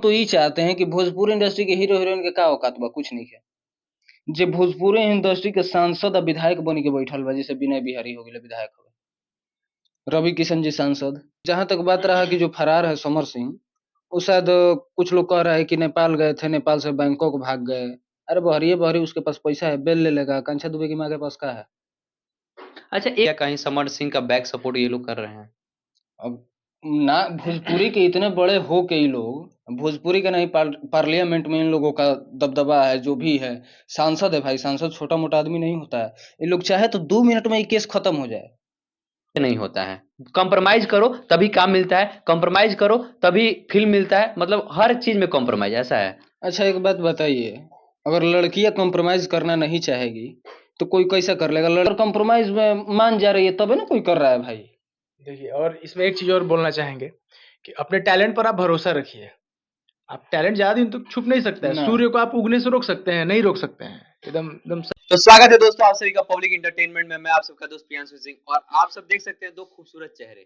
तो ई चाहते हैं कि भोजपुरी इंडस्ट्री के हीरो हीरोइन के का औकात बा, कुछ नहीं है। जे भोजपुरी इंडस्ट्री के सांसद आ विधायक बन के बैठल बा, जैसे विनय बिहारी हो गए विधायक हो, रवि किशन जी सांसद। जहां तक बात रहा कि जो फरार है समर सिंह, वो शायद कुछ लोग कह रहे हैं कि नेपाल गए थे, नेपाल से बैंकॉक भाग गए। अरे बहरिए बहरी उसके पास पैसा है, बेल ले लेगा। आकांक्षा दुबे की माँ के पास का है? अच्छा, एक कहीं समर सिंह का बैक सपोर्ट ये लोग कर रहे हैं? अब ना भोजपुरी के इतने बड़े हो के ये लोग, भोजपुरी का नहीं, पार्लियामेंट में इन लोगों का दबदबा है, जो भी है। सांसद है भाई, सांसद छोटा मोटा आदमी नहीं होता है। ये लोग चाहे तो 2 मिनट में ये केस खत्म हो जाए। नहीं होता है। कंप्रोमाइज करो तभी काम मिलता है, कंप्रोमाइज करो तभी फिल्म मिलता है, मतलब हर चीज में कंप्रोमाइज ऐसा है। अच्छा एक बात बताइए, अगर लड़कियां कॉम्प्रोमाइज करना नहीं चाहेगी तो कोई कैसा कर लेगा? लड़का कॉम्प्रोमाइज में मान जा रही है तबे ना कोई कर रहा है भाई। देखिए, और इसमें एक चीज़ और बोलना चाहेंगे कि अपने टैलेंट पर आप भरोसा रखिए। आप टैलेंट ज़्यादा दिन तक छुप नहीं सकता है। ना सूर्य को आप उगने से रोक सकते हैं, नहीं रोक सकते हैं। एकदम एकदम तो स्वागत है दोस्तों आप सभी का पब्लिक इंटरटेनमेंट में। मैं आप सबका दोस्त प्रियांशु सिंह, और आप सब देख सकते हैं दो खूबसूरत चेहरे।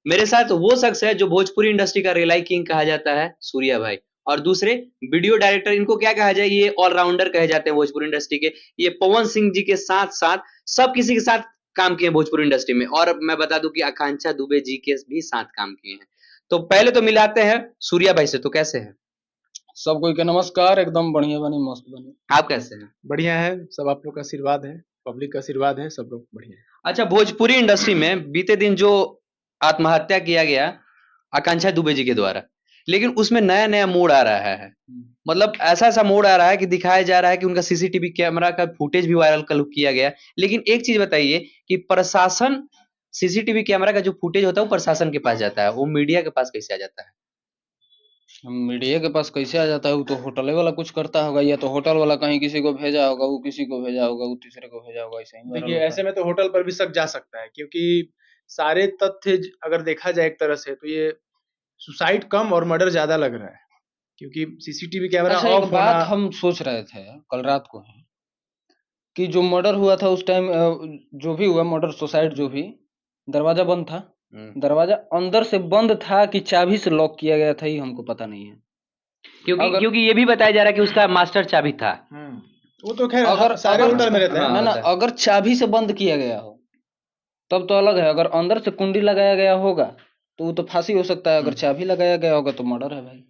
मेरे साथ वो शख्स है जो भोजपुरी इंडस्ट्री का रिलाई किंग कहा जाता है, सूर्या भाई। और दूसरे वीडियो डायरेक्टर, इनको क्या कहा जाए, ये ऑलराउंडर कहे जाते हैं भोजपुरी इंडस्ट्री के। ये पवन सिंह जी के साथ साथ सब किसी के साथ काम किए भोजपुरी इंडस्ट्री में। और मैं बता दूं कि आकांक्षा दुबे जी के भी साथ काम किए हैं। तो पहले तो मिलाते हैं सूर्या भाई से। तो कैसे हैं? सब कोई के नमस्कार, एकदम बढ़िया बनी, मस्त बनी। आप कैसे हैं? बढ़िया है, सब आप लोग का आशीर्वाद है, पब्लिक का आशीर्वाद है, सब लोग बढ़िया है। अच्छा, भोजपुरी इंडस्ट्री में बीते दिन जो आत्महत्या किया गया आकांक्षा दुबे जी के द्वारा, लेकिन उसमें नया नया मोड़ आ रहा है। मतलब ऐसा ऐसा मोड़ आ रहा है कि दिखाया जा रहा है कि उनका सीसीटीवी कैमरा का फुटेज भी वायरल कल किया गया। लेकिन एक चीज बताइए कि प्रशासन, सीसीटीवी कैमरा का जो फुटेज होता है वो प्रशासन के पास जाता है, वो मीडिया के पास कैसे आ जाता है? मीडिया के पास कैसे आ जाता है? वो तो होटल वाला कुछ करता होगा, या तो होटल वाला कहीं किसी को भेजा होगा, वो किसी को भेजा होगा, वो तीसरे को भेजा होगा, ऐसे ही वायरल देखिए, होता ऐसे है। में तो होटल पर भी शक जा सकता है, क्योंकि सारे तथ्य अगर देखा जाए एक तरह से, तो ये सुसाइड कम और मर्डर ज़्यादा लग रहा है, क्योंकि सीसीटीवी कैमरा अच्छा एक ऑफ बात होना। हम सोच रहे थे कल रात को ही, कि जो मर्डर हुआ था उस टाइम, जो भी हुआ मर्डर सुसाइड जो भी, दरवाजा बंद था। दरवाजा अंदर से बंद था कि चाबी से लॉक किया गया था, ये हमको पता नहीं है। क्योंकि ये भी बताया जा रहा है कि उसका मास्टर चाबी था। वो तो खैर अगर सारे अगर होटल में रहता है। ना ना, अगर चाबी से बंद किया गया हो तब तो अलग है। अगर अंदर से कुंडी लगाया गया होगा तो वो तो फांसी हो सकता है। अगर चाबी लगाया गया होगा तो मर्डर है भाई।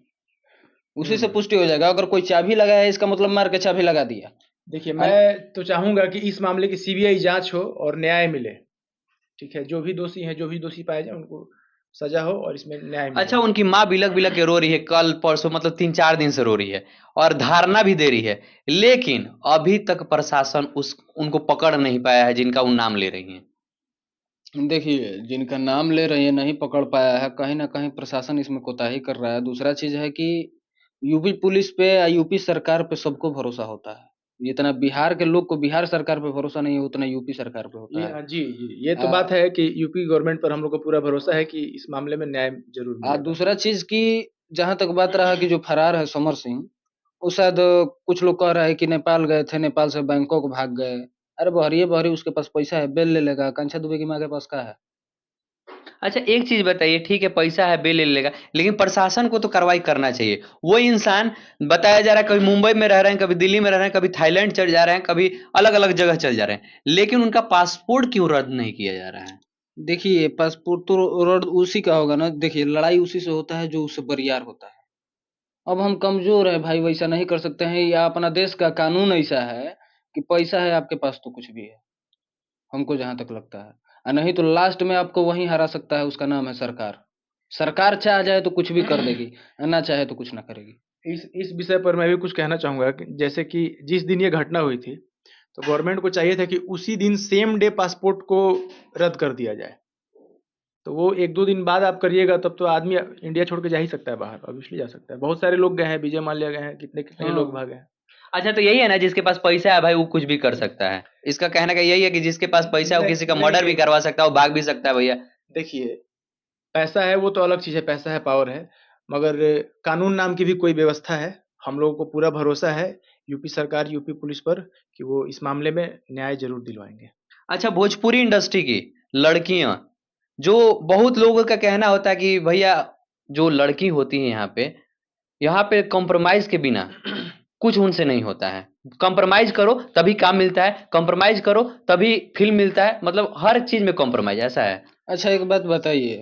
उसी से पुष्टि हो जाएगा। अगर कोई चाबी लगाया है, इसका मतलब मार के चाबी लगा दिया। देखिए, मैं तो चाहूंगा कि इस मामले की सीबीआई जांच हो और न्याय मिले। ठीक है, जो भी दोषी हैं, जो भी दोषी पाए जाए, उनको सजा हो और इसमें न्याय मिले। अच्छा, उनकी माँ बिलक बिलक के रो रही है, कल परसों मतलब 3-4 दिन से रो रही है और धारणा भी दे रही है, लेकिन अभी तक प्रशासन उनको पकड़ नहीं पाया है जिनका वो नाम ले रही हैं। देखिए, जिनका नाम ले रही है नहीं पकड़ पाया है, कहीं ना कहीं प्रशासन इसमें कोताही कर रहा है। दूसरा चीज है कि यूपी पुलिस पे या यूपी सरकार पे सबको भरोसा होता है। जितना बिहार के लोग को बिहार सरकार पे भरोसा नहीं है, उतना यूपी सरकार पे होता है। जी जी, ये तो बात है कि यूपी गवर्नमेंट पर हम लोग को पूरा भरोसा है कि इस मामले में न्याय जरूर मिलेगा। दूसरा चीज कि जहां तक बात रहा कि जो फरार है समर सिंह, वो शायद कुछ लोग कह रहे हैं कि नेपाल गए थे, नेपाल से बैंकॉक भाग गए। अरे बहरिए बहरी उसके पास पैसा है, बेल ले लेगा। आकांक्षा दुबे की माँ के पास का है? अच्छा, एक चीज बताइए, ठीक है पैसा है बेल ले लेगा, लेकिन प्रशासन को तो कार्रवाई करना चाहिए। वो इंसान बताया जा रहा है कभी मुंबई में रह रहे हैं, कभी दिल्ली में रह रहे हैं, कभी थाईलैंड चल जा रहे हैं, कभी अलग अलग जगह चल जा रहे हैं, लेकिन उनका पासपोर्ट क्यों रद्द नहीं किया जा रहा है? देखिए, पासपोर्ट तो रद्द उसी का होगा ना। देखिए, लड़ाई उसी से होता है जो उससे बरियार होता है। अब हम कमजोर हैं भाई, वैसा नहीं कर सकते हैं, या अपना देश का कानून ऐसा है कि पैसा है आपके पास तो कुछ भी है, हमको जहां तक लगता है। और नहीं तो लास्ट में आपको वहीं हरा सकता है, उसका नाम है सरकार। सरकार चाह जाए तो कुछ भी कर देगी, और ना चाहे तो कुछ ना करेगी। इस विषय पर मैं भी कुछ कहना चाहूंगा कि जैसे कि जिस दिन ये घटना हुई थी, तो गवर्नमेंट को चाहिए था कि उसी दिन सेम डे पासपोर्ट को रद्द कर दिया जाए। तो वो 1-2 दिन बाद आप करिएगा, तब तो आदमी इंडिया छोड़ के जा ही सकता है बाहर, ऑब्वियसली जा सकता है। बहुत सारे लोग गए हैं, विजय माल्या गए हैं, कितने लोग हाँ, भागे हैं। अच्छा, तो यही है ना, जिसके पास पैसा है भाई वो कुछ भी कर सकता है। इसका कहने का यही है कि जिसके पास पैसा है वो किसी का मर्डर भी करवा सकता है, वो भाग भी सकता है भैया। देखिए, पैसा है वो तो अलग चीज़ है, पैसा है, पावर है, मगर कानून नाम की भी कोई व्यवस्था है। हम लोगों को पूरा भरोसा है यूपी सरकार, यूपी पुलिस पर कि वो इस मामले में न्याय ज़रूर दिलवाएँगे। अच्छा, भोजपुरी इंडस्ट्री की लड़कियां, जो बहुत लोगों का कहना होता है कि भैया जो लड़की होती है यहाँ पे यहाँ पे कॉम्प्रोमाइज के बिना कुछ उनसे नहीं होता है। कॉम्प्रोमाइज करो तभी काम मिलता है, कॉम्प्रोमाइज करो तभी फिल्म मिलता है, मतलब हर चीज में कॉम्प्रोमाइज ऐसा है। अच्छा एक बात बताइए,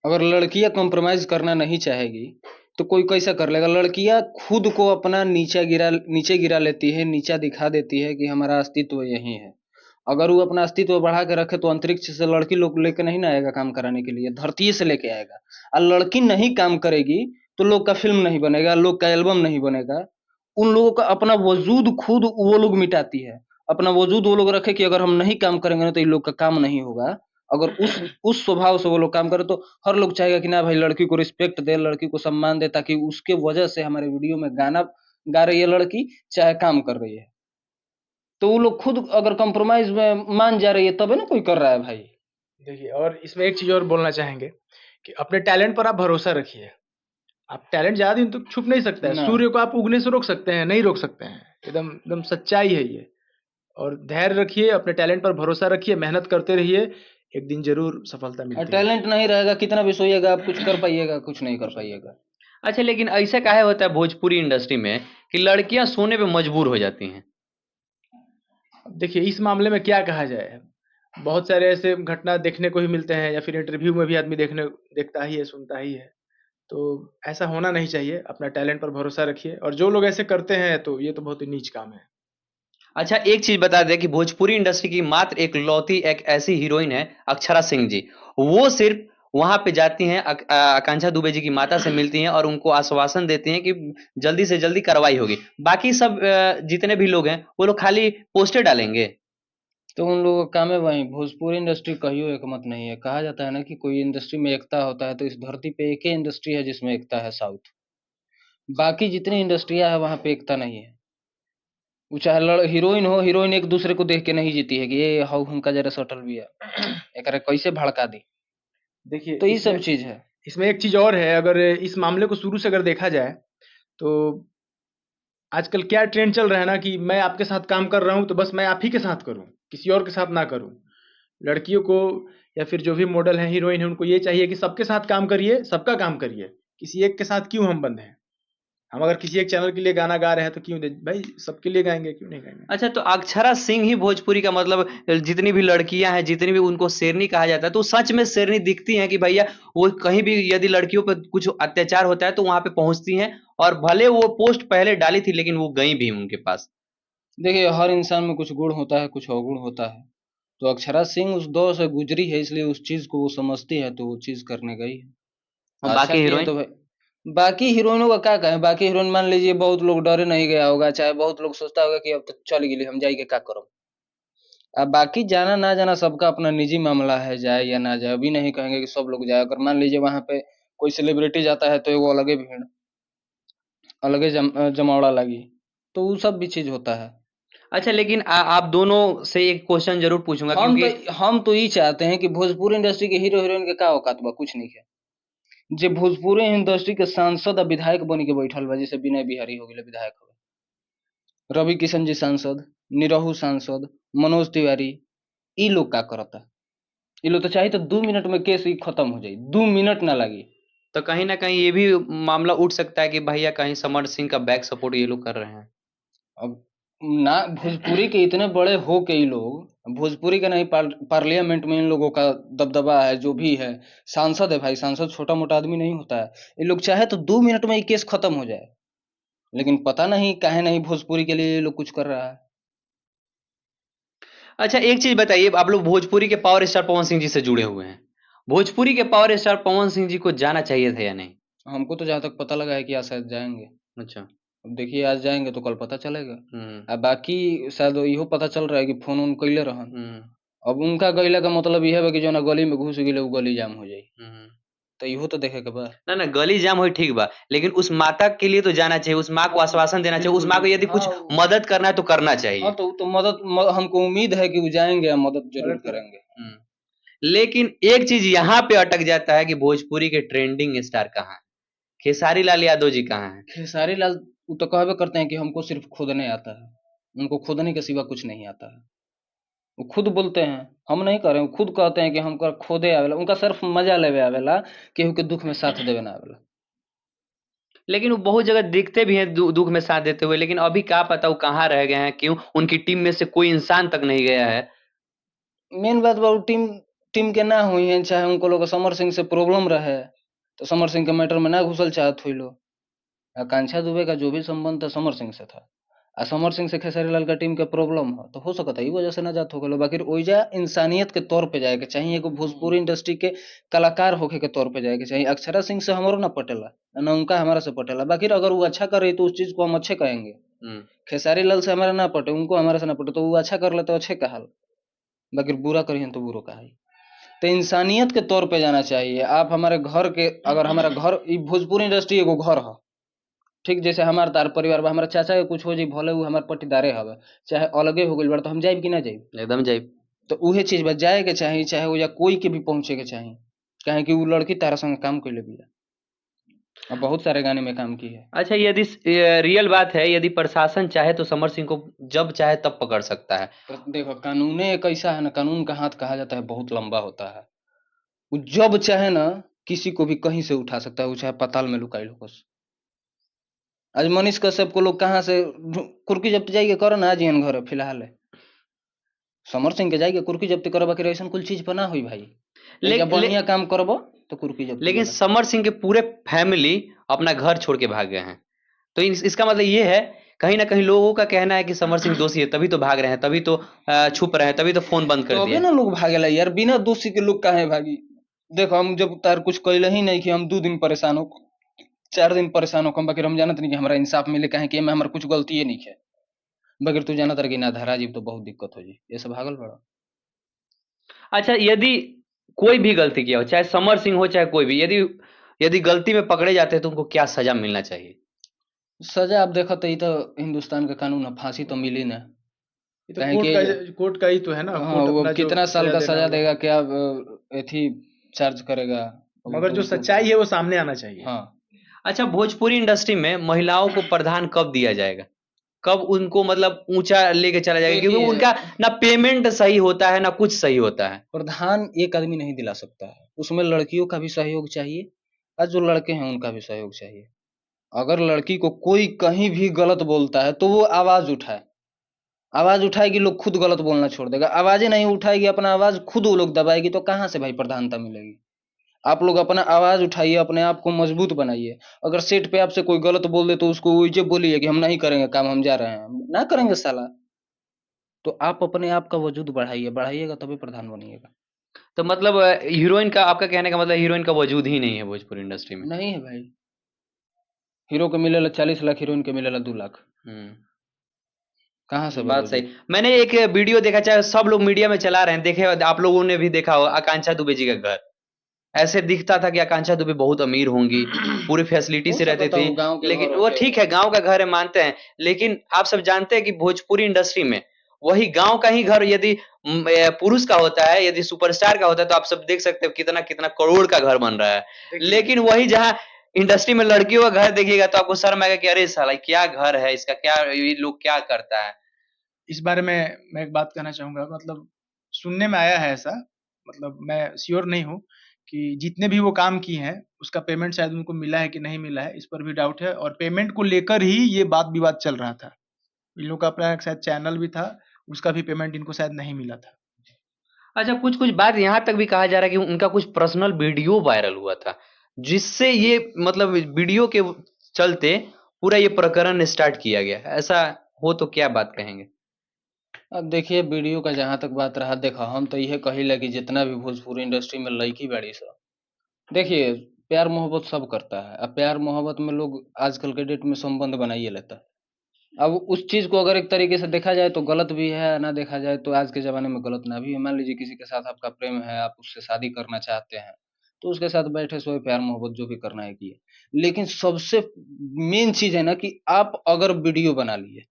अगर लड़कियां कॉम्प्रोमाइज करना नहीं चाहेगी तो कोई कैसा कर लेगा? लड़कियां खुद को अपना नीचे गिरा लेती है, नीचा दिखा देती है कि हमारा अस्तित्व यही है। अगर वो अपना अस्तित्व बढ़ा के रखे तो अंतरिक्ष से लड़की लोग लेके नहीं ना आएगा काम कराने के लिए, धरती से लेके आएगा। और लड़की नहीं काम करेगी तो लोग का फिल्म नहीं बनेगा, लोग का एल्बम नहीं बनेगा। उन लोगों का अपना वजूद खुद वो लोग मिटाती है। अपना वजूद वो लोग रखे कि अगर हम नहीं काम करेंगे ना तो इन लोग का काम नहीं होगा। अगर उस स्वभाव से वो लोग काम करें तो हर लोग चाहेगा कि ना भाई लड़की को रिस्पेक्ट दे, लड़की को सम्मान दे, ताकि उसके वजह से हमारे वीडियो में गाना गा रही है लड़की, चाहे काम कर रही है। तो वो लोग खुद अगर कॉम्प्रोमाइज में मान जा रही है तबे ना कोई कर रहा है भाई। देखिए, और इसमें एक चीज़ और बोलना चाहेंगे कि अपने टैलेंट पर आप भरोसा रखिए। आप टैलेंट ज़्यादा दिन तक छुप नहीं सकता है। ना सूर्य को आप उगने से रोक सकते हैं, नहीं रोक सकते हैं। एकदम एकदम सच्चाई है ये। और धैर्य रखिए, अपने टैलेंट पर भरोसा रखिए, मेहनत करते रहिए, एक दिन ज़रूर सफलता और मिलती है। टैलेंट नहीं रहेगा कितना भी सोइएगा आप कुछ कर पाइएगा? कुछ नहीं कर पाइएगा। अच्छा, लेकिन ऐसा काहे होता है भोजपुरी इंडस्ट्री में कि लड़कियां सोने पे मजबूर हो जाती हैं? अब देखिए, इस मामले में क्या कहा जाए? बहुत सारे ऐसे घटना देखने को ही मिलते हैं, या फिर इंटरव्यू में भी आदमी देखता ही है, सुनता ही है। तो ऐसा होना नहीं चाहिए। अपना टैलेंट पर भरोसा रखिए, और जो लोग ऐसे करते हैं तो ये तो बहुत ही नीच काम है। अच्छा, एक चीज बता दें कि भोजपुरी इंडस्ट्री की मात्र एक लौती एक ऐसी हीरोइन है अक्षरा सिंह जी। वो सिर्फ वहां पे जाती हैं, आकांक्षा दुबे जी की माता से मिलती हैं और उनको आश्वासन देती हैं कि जल्दी से जल्दी कार्रवाई होगी। बाकी सब जितने भी लोग हैं वो लोग खाली पोस्टर डालेंगे। तो उन लोगों का काम है वही। भोजपुरी इंडस्ट्री कहियो एक मत नहीं है। कहा जाता है ना कि कोई इंडस्ट्री में एकता होता है तो इस धरती पे एक ही इंडस्ट्री है जिसमें एकता है, साउथ। बाकी जितनी इंडस्ट्रियां है वहां पे एकता नहीं है। वो चाहे हीरोइन हो, हीरोइन एक दूसरे को देख के नहीं जीती है कि ये हाउ हमका जरा सटल भी है, एकरा कैसे भड़का दी। देखिए, तो ये इसमें सब चीज है। इसमें एक चीज़ और है। अगर इस मामले को शुरू से अगर देखा जाए, तो आजकल क्या ट्रेंड चल रहा है ना, कि मैं आपके साथ काम कर रहा हूँ तो बस मैं आप ही के साथ करूँ, किसी और के साथ ना करूँ। लड़कियों को, या फिर जो भी मॉडल हैं, हीरोइन हैं, उनको ये चाहिए कि सबके साथ काम करिए, सबका काम करिए। किसी एक के साथ क्यों हम बंधे हैं? हम अगर किसी एक चैनल के लिए गाना गा रहे हैं तो क्यों दे भाई, सबके लिए गाएँगे, क्यों नहीं गाएँगे? अच्छा, तो अक्षरा सिंह ही भोजपुरी का मतलब, जितनी भी लड़कियां हैं, जितनी भी उनको शेरनी कहा जाता है, तो सच में शेरनी दिखती हैं कि भैया वो कहीं भी यदि लड़कियों पर कुछ अत्याचार होता है तो वहां पे पहुंचती हैं? और भले वो पोस्ट पहले डाली थी लेकिन वो गई भी उनके पास। देखिए हर इंसान में कुछ गुण होता है, कुछ अवगुण होता है। तो अक्षरा सिंह उस दौर से गुजरी है, इसलिए उस चीज को वो समझती है तो वो चीज करने गई है। और अच्छा बाकी किया हीरोइन? तो भाई। बाकी हीरोइनों का क्या कहें? बाकी हीरोइन मान लीजिए बहुत लोग डरे नहीं गया होगा, चाहे बहुत लोग सोचता होगा कि अब तो चल गेली, हम जाई के क्या करो। अब बाकी जाना ना जाना सबका अपना निजी मामला है, जाए या ना जाए। अभी नहीं कहेंगे कि सब लोग जाए। अगर मान लीजिए वहां पे कोई सेलिब्रिटी जाता है तो वो अलगे भीड़, अलगे जमावड़ा लगी। तो वो सब भी चीज होता है। अच्छा, लेकिन आप दोनों से एक क्वेश्चन जरूर पूछूंगा, हम तो क्योंकि हम तो ये चाहते हैं कि भोजपुरी इंडस्ट्री के हीरो हीरोइन के का औकात बा? कुछ नहीं है। जे भोजपुरी इंडस्ट्री के सांसद आ विधायक बन के बैठल बा, जैसे विनय बिहारी हो गए विधायक हो, रवि किशन जी सांसद, निरहू सांसद, मनोज तिवारी, ई लोग का करता? ये लोग तो चाहे तो 2 मिनट में केस ही खत्म हो जाए, 2 मिनट ना लगी। तो कहीं ना कहीं ये भी मामला उठ सकता है कि भैया कहीं समर सिंह का बैक सपोर्ट ये लोग कर रहे हैं। अब ना भोजपुरी के इतने बड़े हो के ये लोग, भोजपुरी का नहीं, पार्लियामेंट में इन लोगों का दबदबा है, जो भी है। सांसद है भाई, सांसद छोटा मोटा आदमी नहीं होता है। ये लोग चाहे तो 2 मिनट में ये केस खत्म हो जाए। लेकिन पता नहीं काहे नहीं भोजपुरी के लिए ये लोग कुछ कर रहा है। अच्छा, एक चीज बताइए, आप लोग भोजपुरी के पावर स्टार पवन सिंह जी से जुड़े हुए हैं, भोजपुरी के पावर स्टार पवन सिंह जी को जाना चाहिए था या नहीं? हमको तो जहाँ तक पता लगा है कि आज शायद जाएंगे। अच्छा। अब देखिए आज जाएंगे तो कल पता चलेगा। हम्म। अब बाकी शायद इहो पता चल रहा है कि फोन उन कैले रहन। हम्म। अब उनका गईला का मतलब यह है कि जो ना गली में घुस गए वो गली जाम हो जाई। हम्म। तो इहो तो देखे के बा। ना ना, गली जाम हो ठीक बा, लेकिन उस माता के लिए तो जाना चाहिए, उस माँ को आश्वासन देना चाहिए, उस माँ को यदि कुछ हाँ मदद करना है तो करना हाँ, चाहिए। तो हमको उम्मीद है कि वो जाएंगे और मदद जरूर करेंगे। लेकिन एक चीज यहाँ पे अटक जाता है कि भोजपुरी के ट्रेंडिंग स्टार कहाँ है? खेसारी लाल यादव जी कहाँ है? खेसारी लाल वो तो कहबे करते हैं कि हमको सिर्फ खोदने आता है। उनको खोदने के सिवा कुछ नहीं आता है। वो खुद बोलते हैं, हम नहीं कर रहे हैं, वो खुद कहते हैं कि हमको खोदे आवेला, उनका सिर्फ मजा लेवे आवेला, केहू के दुख में साथ देवे ना आवेला। लेकिन वो बहुत जगह दिखते भी हैं दुख में साथ देते हुए, लेकिन अभी क्या पता वो कहाँ रह गए हैं, क्यों उनकी टीम में से कोई इंसान तक नहीं गया है। मेन बात बा टीम टीम के ना हुई है, चाहे उनको लोग समर सिंह से प्रॉब्लम रहे तो समर सिंह के मैटर में ना घुसल चाहत हुई लो। आकांक्षा दुबे का जो भी संबंध था समर सिंह से था, आ समर सिंह से खेसारी लाल का टीम के प्रॉब्लम हो तो हो सकता है ई वजह से ना जात हो गलो। बाकी ओइजा इंसानियत के तौर पे जाए के चाहिए, एगो भोजपुरी इंडस्ट्री के कलाकार होके के तौर पे जाए के चाहिए। अक्षरा सिंह से हमरो ना पटेला, ना उनका हमारा से पटेला, बाकी अगर वो अच्छा कर रही तो उस चीज को हम अच्छे कहेंगे। खेसारी लाल से हमारा ना पटे, उनको हमारे से ना पटे, तो वो अच्छा कर ले तो अच्छे कहा, बाकी बुरा करिए तो बुरो कहा। तो इंसानियत के तौर पे जाना चाहिए। आप हमारे घर के, अगर हमारा घर ई भोजपुरी इंडस्ट्री एगो घर है, ठीक जैसे हमार तार परिवार बा, हमारा चाचा के कुछ हो जाई भले उ हमार पट्टीदारे हवे, चाहे अलगे हो गइल बा तो हम जाइब कि ना जाइब? एकदम जाइब। तो उहे चीज बा, जाए के चाही, चाहे ओइजा कोई के भी पहुँचे के चाही, काहे कि उ लड़की तारा संगे काम कइले बिया और बहुत सारे गाने में काम की है। अच्छा, यदि रियल बात है, यदि प्रशासन चाहे तो समर सिंह को जब चाहे तब पकड़ सकता है। पर देखो कानूने एक ऐसा है ना, कानून का हाथ कहा जाता है बहुत लंबा होता है। वो जब चाहे ना किसी को भी कहीं से उठा सकता है, वो चाहे पाताल में लुकाइल हो। आज मनीष कश्यप को लोग कहाँ से कुर्की जब्त जाइए करो ना, आज यहाँ घर फिलहाल है। समर सिंह के जाइए कुर्की जब्ती करो, बाकी ऐसा कुल चीज पर ना हुई भाई। ले, एक ले, बढ़िया काम करबो तो कुर्की जब्ती लेकिन वाला। समर सिंह के पूरे फैमिली अपना घर छोड़ के भाग गए हैं, तो इसका मतलब ये है, कहीं ना कहीं लोगों का कहना है कि समर सिंह दोषी है, तभी तो भाग रहे हैं, तभी तो छुप रहे हैं, तभी तो फोन बंद कर तो दिए। अबे ना लोग भागेला यार, बिना दोषी के लोग काहे भागी? देखो हम जब तार कुछ कैले ही नहीं कि हम 2 दिन परेशान हो, 4 दिन परेशान हो, बाकी हम जानत नहीं कि हमारा इंसाफ मिले, काहे कि एमे हमार कुछ गलती नहीं है। बगैर तू जानत रह कि ना धरा जीव तो बहुत दिक्कत हो जी, ये सब भागल बड़ा। अच्छा, यदि कोई भी गलती किया हो, चाहे समर सिंह हो चाहे कोई भी, यदि यदि गलती में पकड़े जाते हैं तो उनको क्या सजा मिलना चाहिए? सजा आप देखो तो ये तो हिंदुस्तान का कानून है, फांसी तो मिली ना। ये तो कहें कि कोर्ट का ही तो है ना, हाँ, कोर्ट वो अपना जो कितना साल का देना सजा होगा। देगा, क्या एथी चार्ज करेगा, मगर जो सच्चाई है वो सामने आना चाहिए। हाँ। अच्छा, भोजपुरी इंडस्ट्री में महिलाओं को प्रधान कब दिया जाएगा? कब उनको मतलब ऊंचा लेके चला जाएगा? क्योंकि देखिए उनका ना पेमेंट सही होता है, ना कुछ सही होता है। प्रधान एक आदमी नहीं दिला सकता है, उसमें लड़कियों का भी सहयोग चाहिए और जो लड़के हैं उनका भी सहयोग चाहिए। अगर लड़की को कोई कहीं भी गलत बोलता है तो वो आवाज उठाए, आवाज उठाएगी, लोग खुद गलत बोलना छोड़ देगा। आवाजें नहीं उठाएगी, अपना आवाज खुद वो लोग दबाएगी, तो कहाँ से भाई प्रधानता मिलेगी? आप लोग अपना आवाज उठाइए, अपने आप को मजबूत बनाइए। अगर सेट पे आपसे कोई गलत बोल दे तो उसको वही बोलिए कि हम नहीं करेंगे काम, हम जा रहे हैं, ना करेंगे साला। तो आप अपने आप का वजूद बढ़ाइए, बढ़ाइएगा तभी प्रधान बनिएगा। तो मतलब हीरोइन का, आपका कहने का मतलब हीरोइन का वजूद ही नहीं है भोजपुरी इंडस्ट्री में? नहीं है भाई, हीरो के मिलेला 40 लाख, हीरोइन के मिलेला 2 लाख, कहाँ से बात वजूद? सही। मैंने एक वीडियो देखा, चाहे सब लोग मीडिया में चला रहे हैं, देखे आप लोगों ने भी देखा हो, आकांक्षा दुबे जी का घर ऐसे दिखता था कि आकांक्षा दुबे बहुत अमीर होंगी, पूरी फैसिलिटी हो से रहती सकता थी। वो गांव के लेकिन घर वो होके। ठीक है, गांव का घर है, मानते हैं, लेकिन आप सब जानते हैं कि भोजपुरी इंडस्ट्री में वही गांव का ही घर यदि पुरुष का होता है, यदि सुपरस्टार का होता है, तो आप सब देख सकते हो कितना कितना करोड़ का घर बन रहा है। देखिए लेकिन वही जहाँ इंडस्ट्री में लड़कियों का घर देखिएगा तो आपको शर्म आएगा कि अरे साला क्या घर है इसका, क्या ये लोग क्या करता है। इस बारे में मैं एक बात कहना चाहूंगा, मतलब सुनने में आया है ऐसा, मतलब मैं श्योर नहीं हूँ कि जितने भी वो काम किए हैं उसका पेमेंट शायद उनको मिला है कि नहीं मिला है, इस पर भी डाउट है। और पेमेंट को लेकर ही ये बात विवाद चल रहा था। इन लोगों का अपना शायद चैनल भी था, उसका भी पेमेंट इनको शायद नहीं मिला था। अच्छा, कुछ-कुछ बात यहाँ तक भी कहा जा रहा है कि उनका कुछ पर्सनल वीडियो वायरल हुआ था, जिससे ये मतलब वीडियो के चलते पूरा ये प्रकरण स्टार्ट किया गया। ऐसा हो तो क्या बात कहेंगे? अब देखिए वीडियो का जहाँ तक बात रहा, देखो हम तो यह कहिला कि जितना भी भोजपुरी इंडस्ट्री में लड़की बाड़ी सब, देखिए प्यार मोहब्बत सब करता है। अब प्यार मोहब्बत में लोग आजकल के डेट में संबंध बनाइए लेता है। अब उस चीज को अगर एक तरीके से देखा जाए तो गलत भी है, ना देखा जाए तो आज के जमाने में गलत ना भी है। मान लीजिए किसी के साथ आपका प्रेम है, आप उससे शादी करना चाहते हैं, तो उसके साथ बैठे सोए प्यार मोहब्बत जो भी करना है किए। लेकिन सबसे मेन चीज है ना कि आप अगर वीडियो बना लिए,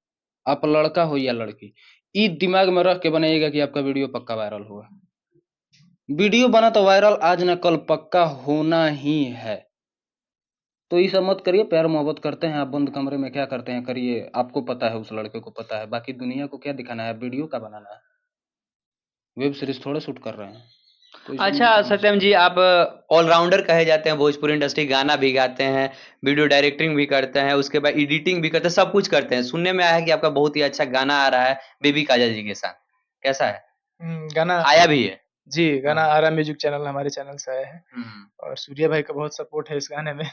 आप लड़का हो या लड़की, ये दिमाग में रख के बनाइएगा कि आपका वीडियो पक्का वायरल होगा। वीडियो बना तो वायरल आज ना कल पक्का होना ही है। तो ये सब मत करिए, प्यार मोहब्बत करते हैं आप बंद कमरे में, क्या करते हैं करिए, आपको पता है, उस लड़के को पता है, बाकी दुनिया को क्या दिखाना है, वीडियो का बनाना है, वेब सीरीज थोड़े शूट कर रहे हैं। तो इसलिए अच्छा मैं सत्यम जी, आप ऑलराउंडर कहे जाते हैं भोजपुरी इंडस्ट्री, गाना भी गाते हैं, वीडियो डायरेक्टिंग भी करते हैं, उसके बाद एडिटिंग भी करते हैं, सब कुछ करते हैं। सुनने में आया है कि आपका बहुत ही अच्छा गाना आ रहा है बेबी काजल जी के साथ, कैसा है? गाना आया भी है। जी, गाना हाँ। आरा म्यूजिक चैनल हमारे चैनल से आया है हम्म। और सूर्या भाई का बहुत सपोर्ट है इस गाने में।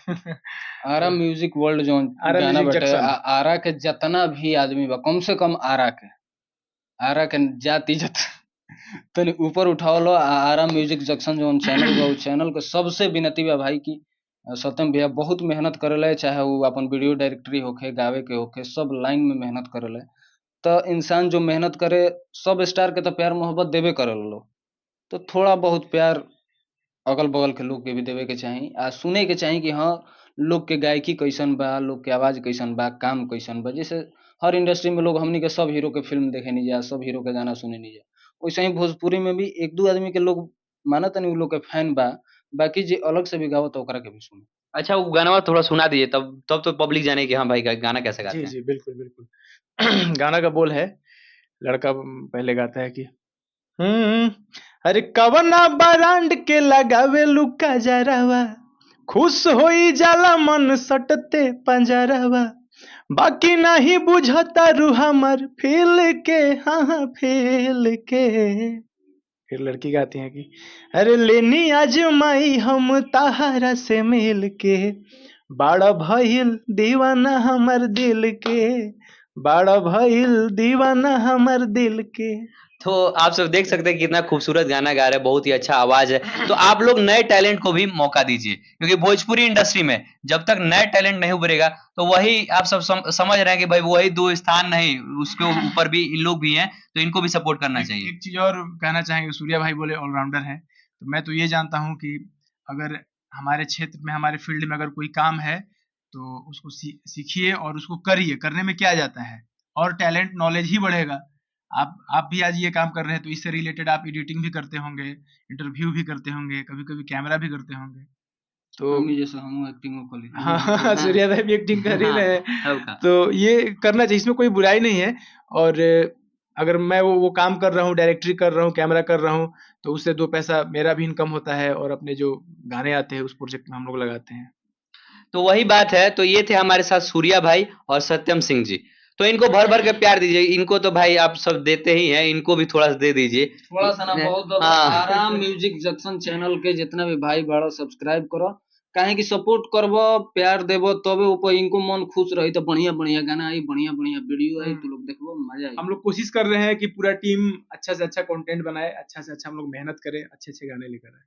आरा तो म्यूजिक वर्ल्ड जोन आरा गाना म्यूजिक बटे जंक्शन। आरा के जितना भी आदमी बा कम से कम आरा के जाति जत तनी ऊपर उठाव लो। आरा म्यूजिक जंक्शन जोन चैनल बा उ चैनल के सबसे विनती बा भाई की सत्यम भैया बहुत मेहनत करेले, चाहे वो अपन वीडियो डायरेक्टरी होखे, गावे के होखे, सब लाइन में मेहनत करेले। तो इंसान जो मेहनत करे, सब स्टार के तो प्यार मोहब्बत देबे करेला लोग, तो थोड़ा बहुत प्यार अगल बगल के लोग के भी देवे के चाही आ सुने के चाही कि हाँ लोग के गायकी कैसन बा, लोग के आवाज कैसन बा, काम कैसन बा। जैसे हर इंडस्ट्री में लोग हमनी के सब हीरो के फिल्म देखे नहीं जा, सब हीरो के गाना सुने नहीं जा, वैसे ही भोजपुरी में भी एक दो आदमी के लोग मानत नहीं, उ लोग के फैन बा, बाकी जे अलग से भी गावत ओकरा के भी सुने। अच्छा, वो गाना थोड़ा सुना दीजिए, तब तब तो पब्लिक जाने कि हाँ भाई गाना कैसे जी, गाते हैं। जी, बिल्कुल, बिल्कुल। गाना का बोल है, लड़का पहले गाता है कि हुँ, अरे कवना ब्रांड के लगावेलू कजरवा, खुश होई जाला मन सटते पंजरवा, बाकी नाही बुझतारू हमर फील के, हाँ, हाँ, फील के। फिर लड़की गाती है कि अरे लेनी आजमाई हम ताहरा से मिल के, बाड़ा भइल दीवाना हमर दिल के, बाड़ा भइल दीवाना हमर दिल के। तो आप सब देख सकते हैं कितना खूबसूरत गाना गा रहे हैं, बहुत ही अच्छा आवाज है। तो आप लोग नए टैलेंट को भी मौका दीजिए, क्योंकि भोजपुरी इंडस्ट्री में जब तक नए टैलेंट नहीं उभरेगा तो वही आप सब समझ रहे हैं कि भाई वही दो स्थान नहीं, उसके ऊपर भी इन लोग भी हैं, तो इनको भी सपोर्ट करना एक, चाहिए। एक चीज और कहना चाहेंगे, सूर्या भाई बोले ऑलराउंडर है, तो मैं तो ये जानता हूँ कि अगर हमारे क्षेत्र में, हमारे फील्ड में अगर कोई काम है तो उसको सीखिए और उसको करिए, करने में क्या जाता है, और टैलेंट नॉलेज ही बढ़ेगा। आप भी आज ये काम कर रहे हैं तो इससे रिलेटेड आप एडिटिंग भी करते होंगे, इंटरव्यू भी करते होंगे, कभी कभी कैमरा भी करते होंगे, तो हम ही जैसा हम एक्टिंग कर ली हाँ, हाँ, सूर्या भाई भी एक्टिंग कर ही रहे हैं, सबका। तो ये करना चाहिए, इसमें कोई बुराई नहीं है। और अगर मैं वो काम कर रहा हूँ, डायरेक्टरी कर रहा हूँ, कैमरा कर रहा हूँ, तो उससे 2 पैसा मेरा भी इनकम होता है और अपने जो गाने आते हैं उस प्रोजेक्ट में हम लोग लगाते हैं। तो वही बात है, तो ये थे हमारे साथ सूर्या भाई और सत्यम सिंह जी। तो इनको भर भर के प्यार दीजिए, इनको तो भाई आप सब देते ही हैं, इनको भी थोड़ा सा दे दीजिए। थोड़ा सा ना बहुत ज्यादा। हाँ। आराम म्यूजिक जंक्शन चैनल के जितना भी भाई बड़ा सब्सक्राइब करो, काहे कि सपोर्ट करबो, प्यार देबो, तबे ऊपर इनको मन खुश रही, तो बढ़िया बढ़िया गाना आई, बढ़िया बढ़िया वीडियो आई, तो लोग देखबो मजा आई। हम लोग कोशिश कर रहे हैं कि पूरा टीम अच्छा से अच्छा कंटेंट बनाए, अच्छा से अच्छा हम लोग मेहनत करें, अच्छे अच्छे गाने लेकर आए।